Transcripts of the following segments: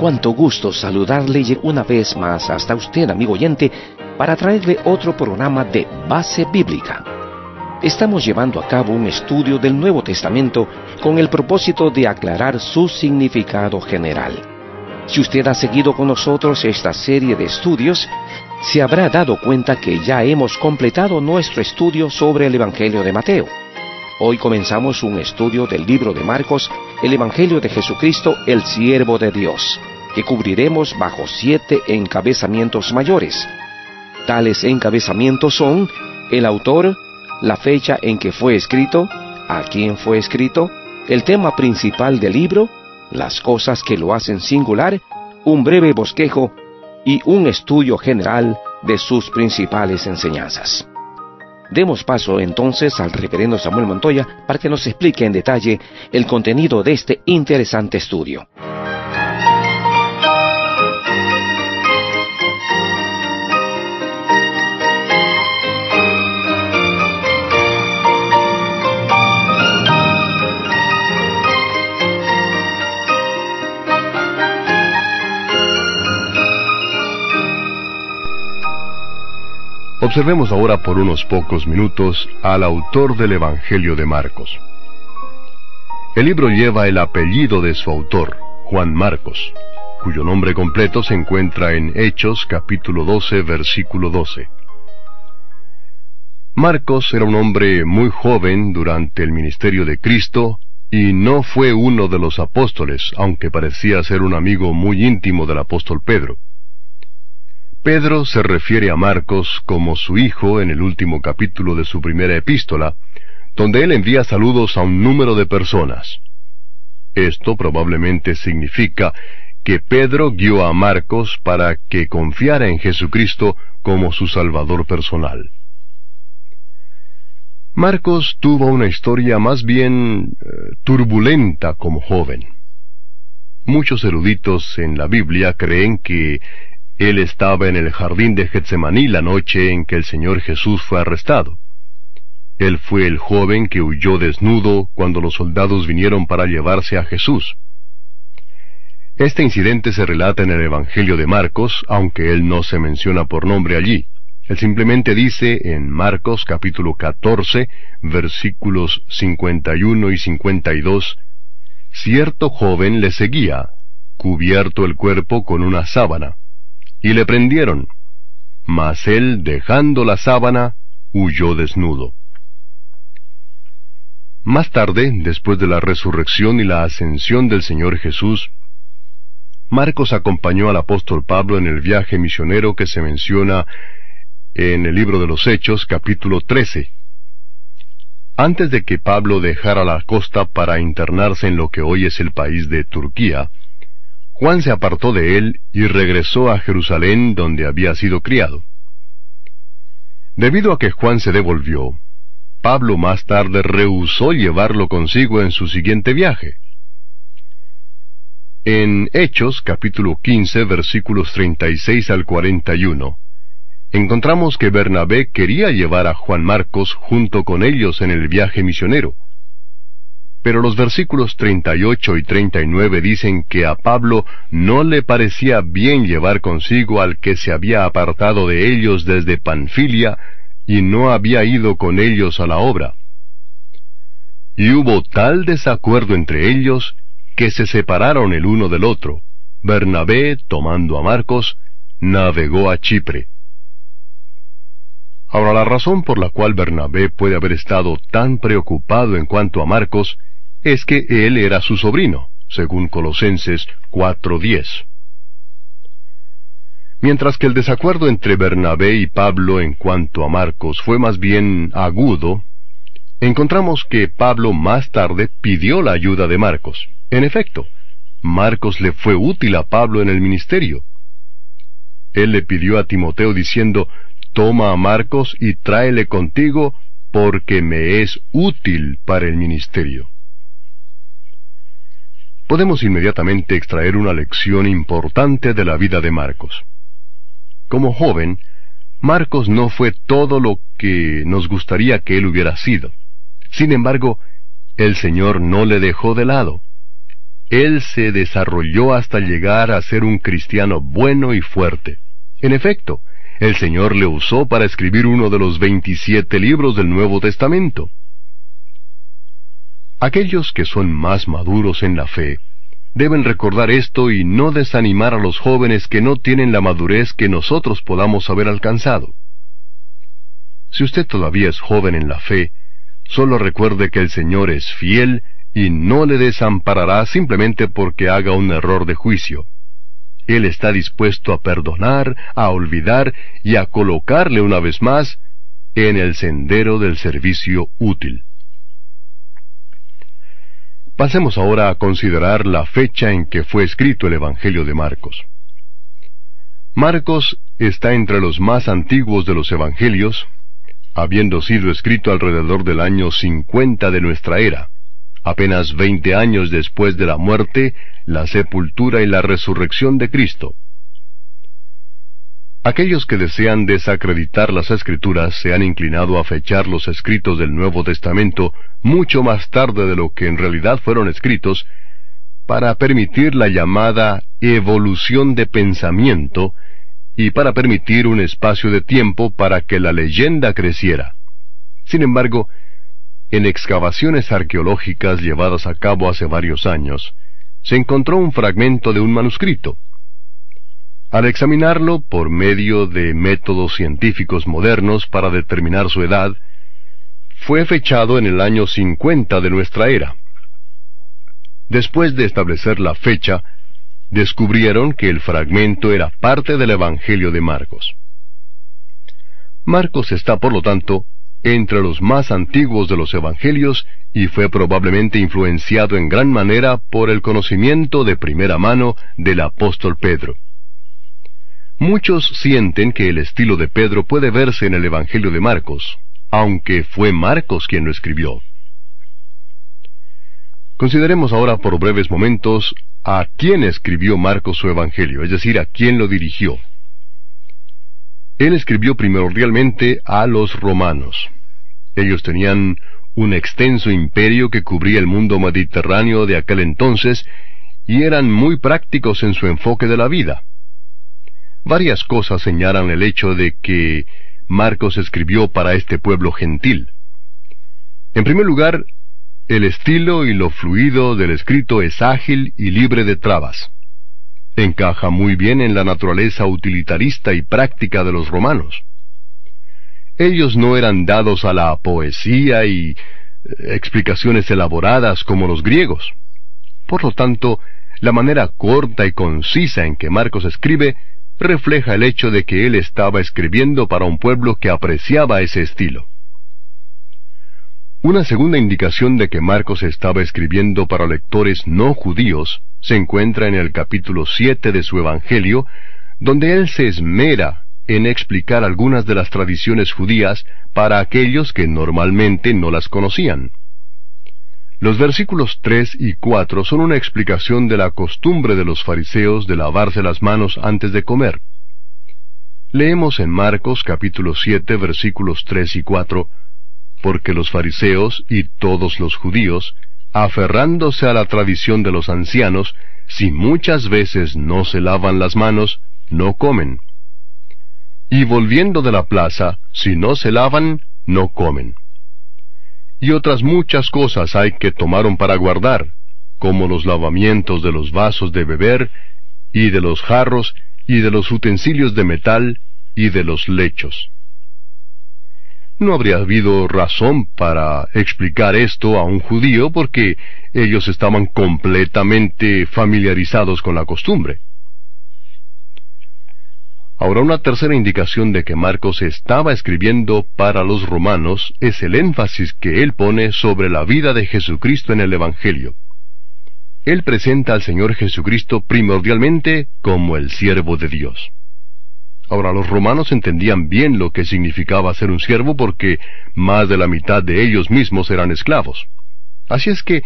cuánto gusto saludarle una vez más hasta usted, amigo oyente, para traerle otro programa de Base Bíblica. Estamos llevando a cabo un estudio del Nuevo Testamento con el propósito de aclarar su significado general. Si usted ha seguido con nosotros esta serie de estudios, se habrá dado cuenta que ya hemos completado nuestro estudio sobre el Evangelio de Mateo. Hoy comenzamos un estudio del libro de Marcos, el Evangelio de Jesucristo, el Siervo de Dios, que cubriremos bajo 7 encabezamientos mayores. Tales encabezamientos son el autor, la fecha en que fue escrito, a quién fue escrito, el tema principal del libro, las cosas que lo hacen singular, un breve bosquejo y un estudio general de sus principales enseñanzas. Demos paso entonces al reverendo Samuel Montoya para que nos explique en detalle el contenido de este interesante estudio. Observemos ahora por unos pocos minutos al autor del Evangelio de Marcos. El libro lleva el apellido de su autor, Juan Marcos, cuyo nombre completo se encuentra en Hechos capítulo 12, versículo 12. Marcos era un hombre muy joven durante el ministerio de Cristo y no fue uno de los apóstoles, aunque parecía ser un amigo muy íntimo del apóstol Pedro. Pedro se refiere a Marcos como su hijo en el último capítulo de su primera epístola, donde él envía saludos a un número de personas. Esto probablemente significa que Pedro guió a Marcos para que confiara en Jesucristo como su Salvador personal. Marcos tuvo una historia más bien turbulenta como joven. Muchos eruditos en la Biblia creen que él estaba en el jardín de Getsemaní la noche en que el Señor Jesús fue arrestado. Él fue el joven que huyó desnudo cuando los soldados vinieron para llevarse a Jesús. Este incidente se relata en el Evangelio de Marcos, aunque él no se menciona por nombre allí. Él simplemente dice en Marcos capítulo 14, versículos 51 y 52, «Cierto joven le seguía, cubierto el cuerpo con una sábana, y le prendieron, mas él, dejando la sábana, huyó desnudo». Más tarde, después de la resurrección y la ascensión del Señor Jesús, Marcos acompañó al apóstol Pablo en el viaje misionero que se menciona en el libro de los Hechos, capítulo 13. Antes de que Pablo dejara la costa para internarse en lo que hoy es el país de Turquía, Juan se apartó de él y regresó a Jerusalén, donde había sido criado. Debido a que Juan se devolvió, Pablo más tarde rehusó llevarlo consigo en su siguiente viaje. En Hechos, capítulo 15, versículos 36 al 41, encontramos que Bernabé quería llevar a Juan Marcos junto con ellos en el viaje misionero. Pero los versículos 38 y 39 dicen que a Pablo no le parecía bien llevar consigo al que se había apartado de ellos desde Panfilia y no había ido con ellos a la obra. Y hubo tal desacuerdo entre ellos que se separaron el uno del otro. Bernabé, tomando a Marcos, navegó a Chipre. Ahora, la razón por la cual Bernabé puede haber estado tan preocupado en cuanto a Marcos es que él era su sobrino, según Colosenses 4:10. Mientras que el desacuerdo entre Bernabé y Pablo en cuanto a Marcos fue más bien agudo, encontramos que Pablo más tarde pidió la ayuda de Marcos. En efecto, Marcos le fue útil a Pablo en el ministerio. Él le pidió a Timoteo diciendo: «Toma a Marcos y tráele contigo, porque me es útil para el ministerio». Podemos inmediatamente extraer una lección importante de la vida de Marcos. Como joven, Marcos no fue todo lo que nos gustaría que él hubiera sido. Sin embargo, el Señor no le dejó de lado. él se desarrolló hasta llegar a ser un cristiano bueno y fuerte. En efecto, el Señor le usó para escribir uno de los 27 libros del Nuevo Testamento. Aquellos que son más maduros en la fe deben recordar esto y no desanimar a los jóvenes que no tienen la madurez que nosotros podamos haber alcanzado. Si usted todavía es joven en la fe, solo recuerde que el Señor es fiel y no le desamparará simplemente porque haga un error de juicio. Él está dispuesto a perdonar, a olvidar y a colocarle una vez más en el sendero del servicio útil. Pasemos ahora a considerar la fecha en que fue escrito el Evangelio de Marcos. Marcos está entre los más antiguos de los Evangelios, habiendo sido escrito alrededor del año 50 de nuestra era, apenas 20 años después de la muerte, la sepultura y la resurrección de Cristo. Aquellos que desean desacreditar las Escrituras se han inclinado a fechar los escritos del Nuevo Testamento mucho más tarde de lo que en realidad fueron escritos, para permitir la llamada evolución de pensamiento y para permitir un espacio de tiempo para que la leyenda creciera. Sin embargo, en excavaciones arqueológicas llevadas a cabo hace varios años, se encontró un fragmento de un manuscrito. Al examinarlo por medio de métodos científicos modernos para determinar su edad, fue fechado en el año 50 de nuestra era. Después de establecer la fecha, descubrieron que el fragmento era parte del Evangelio de Marcos. Marcos está, por lo tanto, entre los más antiguos de los Evangelios y fue probablemente influenciado en gran manera por el conocimiento de primera mano del apóstol Pedro. Muchos sienten que el estilo de Pedro puede verse en el Evangelio de Marcos, aunque fue Marcos quien lo escribió. Consideremos ahora por breves momentos a quién escribió Marcos su Evangelio, es decir, a quién lo dirigió. Él escribió primordialmente a los romanos. Ellos tenían un extenso imperio que cubría el mundo mediterráneo de aquel entonces y eran muy prácticos en su enfoque de la vida. Varias cosas señalan el hecho de que Marcos escribió para este pueblo gentil. En primer lugar, el estilo y lo fluido del escrito es ágil y libre de trabas. Encaja muy bien en la naturaleza utilitarista y práctica de los romanos. Ellos no eran dados a la poesía y explicaciones elaboradas como los griegos. Por lo tanto, la manera corta y concisa en que Marcos escribe refleja el hecho de que él estaba escribiendo para un pueblo que apreciaba ese estilo. Una segunda indicación de que Marcos estaba escribiendo para lectores no judíos se encuentra en el capítulo 7 de su Evangelio, donde él se esmera en explicar algunas de las tradiciones judías para aquellos que normalmente no las conocían. Los versículos 3 y 4 son una explicación de la costumbre de los fariseos de lavarse las manos antes de comer. Leemos en Marcos capítulo 7 versículos 3 y 4, porque los fariseos y todos los judíos, aferrándose a la tradición de los ancianos, si muchas veces no se lavan las manos, no comen. Y volviendo de la plaza, si no se lavan, no comen. Y otras muchas cosas hay que tomaron para guardar, como los lavamientos de los vasos de beber, y de los jarros, y de los utensilios de metal, y de los lechos. No habría habido razón para explicar esto a un judío porque ellos estaban completamente familiarizados con la costumbre. Ahora, una tercera indicación de que Marcos estaba escribiendo para los romanos es el énfasis que él pone sobre la vida de Jesucristo en el Evangelio. Él presenta al Señor Jesucristo primordialmente como el siervo de Dios. Ahora, los romanos entendían bien lo que significaba ser un siervo porque más de la mitad de ellos mismos eran esclavos. Así es que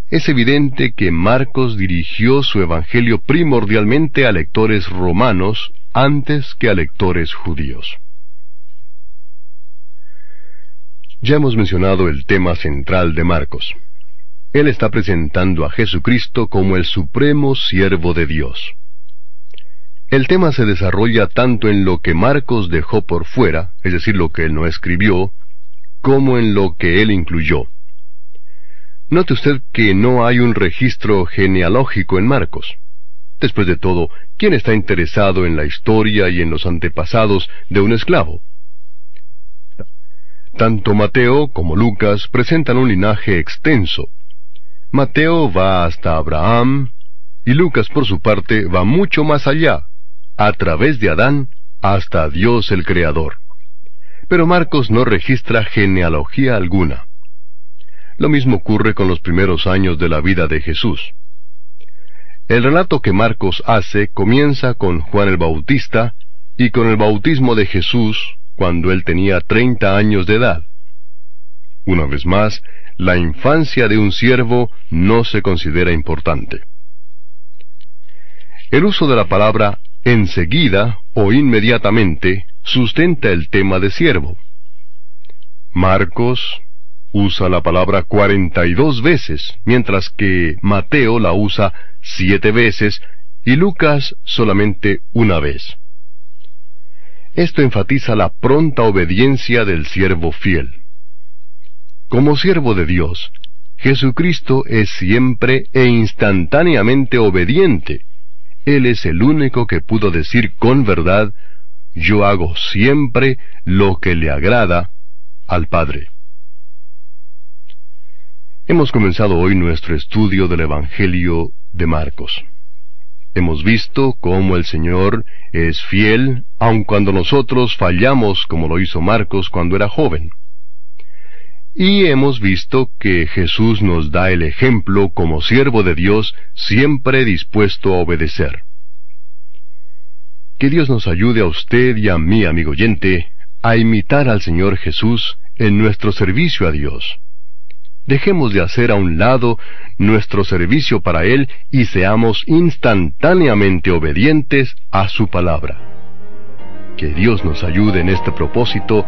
es evidente que Marcos dirigió su evangelio primordialmente a lectores romanos antes que a lectores judíos. Ya hemos mencionado el tema central de Marcos. Él está presentando a Jesucristo como el supremo siervo de Dios. El tema se desarrolla tanto en lo que Marcos dejó por fuera, es decir, lo que él no escribió, como en lo que él incluyó. Note usted que no hay un registro genealógico en Marcos. Después de todo, ¿quién está interesado en la historia y en los antepasados de un esclavo? Tanto Mateo como Lucas presentan un linaje extenso. Mateo va hasta Abraham, y Lucas por su parte va mucho más allá, a través de Adán, hasta Dios el Creador. Pero Marcos no registra genealogía alguna. Lo mismo ocurre con los primeros años de la vida de Jesús. El relato que Marcos hace comienza con Juan el Bautista y con el bautismo de Jesús cuando él tenía 30 años de edad. Una vez más, la infancia de un siervo no se considera importante. El uso de la palabra enseguida o inmediatamente sustenta el tema de siervo. Marcos usa la palabra 42 veces, mientras que Mateo la usa 7 veces y Lucas solamente una vez. Esto enfatiza la pronta obediencia del siervo fiel. Como siervo de Dios, Jesucristo es siempre e instantáneamente obediente. Él es el único que pudo decir con verdad: yo hago siempre lo que le agrada al Padre. Hemos comenzado hoy nuestro estudio del Evangelio de Marcos. Hemos visto cómo el Señor es fiel, aun cuando nosotros fallamos como lo hizo Marcos cuando era joven. Y hemos visto que Jesús nos da el ejemplo como siervo de Dios, siempre dispuesto a obedecer. Que Dios nos ayude a usted y a mí, amigo oyente, a imitar al Señor Jesús en nuestro servicio a Dios. Dejemos de hacer a un lado nuestro servicio para Él y seamos instantáneamente obedientes a su palabra. Que Dios nos ayude en este propósito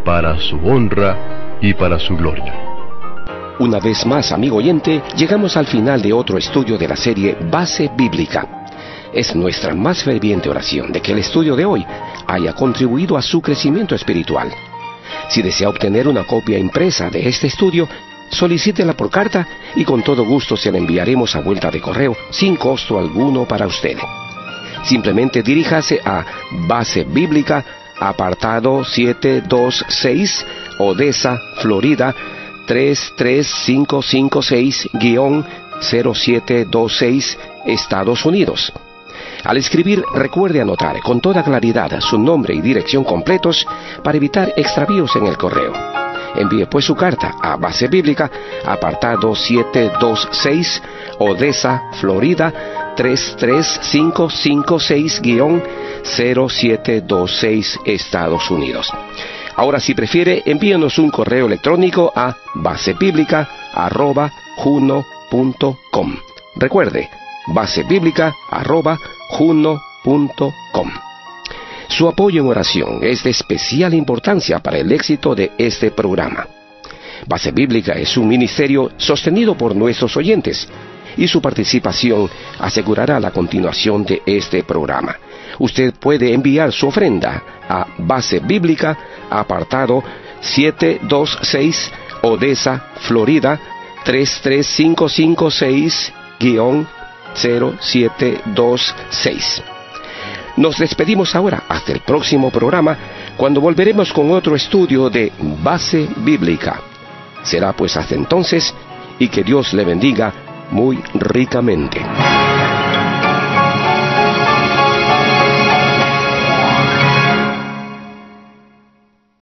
para su honra y para su gloria. Una vez más, amigo oyente, llegamos al final de otro estudio de la serie Base Bíblica. Es nuestra más ferviente oración de que el estudio de hoy haya contribuido a su crecimiento espiritual. Si desea obtener una copia impresa de este estudio, solicítela por carta y con todo gusto se la enviaremos a vuelta de correo sin costo alguno para usted. Simplemente diríjase a Base Bíblica, apartado 726, Odessa, Florida 33556-0726, Estados Unidos. Al escribir, recuerde anotar con toda claridad su nombre y dirección completos para evitar extravíos en el correo. Envíe pues su carta a Base Bíblica, apartado 726, Odessa, Florida 33556-0726, Estados Unidos. Ahora, si prefiere, envíenos un correo electrónico a basebiblica@juno.com. Recuerde, basebiblica@juno.com. Su apoyo en oración es de especial importancia para el éxito de este programa. Base Bíblica es un ministerio sostenido por nuestros oyentes, y su participación asegurará la continuación de este programa. Usted puede enviar su ofrenda a Base Bíblica, apartado 726, Odessa, Florida 33556-0726. Nos despedimos ahora hasta el próximo programa, cuando volveremos con otro estudio de Base Bíblica. Será pues hasta entonces, y que Dios le bendiga muy ricamente.